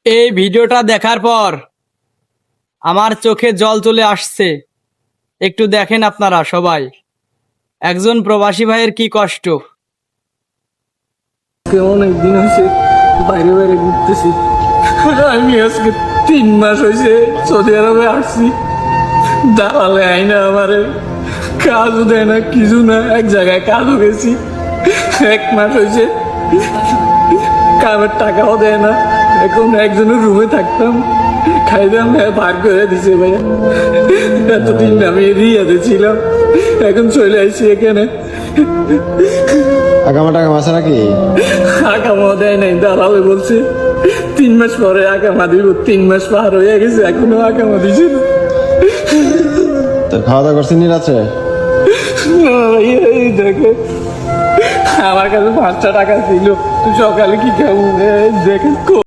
এই ভিডিওটা দেখার পর আমার চোখে জল চলে আসছে। একটু দেখেন আপনারা সবাই, একজন প্রবাসী ভাইয়ের কি কষ্ট। অনেক দিন হয়েছে বাইরে বাইরে ঘুরতেছি। আমি আজকে 3 মাস হয়েছে সৌদি আরবে আসছি। দাঁড়ালে আইনা আমারে কাজও দেয় না, কিছু না। এক জায়গায় কাজও গেছি, 1 মাস হয়েছে কামের টাকাও দেয় না। এখন একজনের রুমে থাকতাম, খাইতাম, ভাগ করে দিছে ভাইয়া। এতদিন আমি রিয়াতে ছিলাম, এখন চলে আসছি এখানে। আগামা টাকামা আছে নাকি? আকামা দেয় নাই, দাঁড়াবে বলছে 3 মাস পরে আকামা দিব। 3 মাস পার হয়ে গেছে, এখনো আকামা দিছে না। তোর খাওয়া দাওয়া করছিস নি রাত্রে? না ভাইয়া, এই দেখে আমার কাছে 5টা টাকা ছিল, তুই সকালে কি খাবো? এই দেখে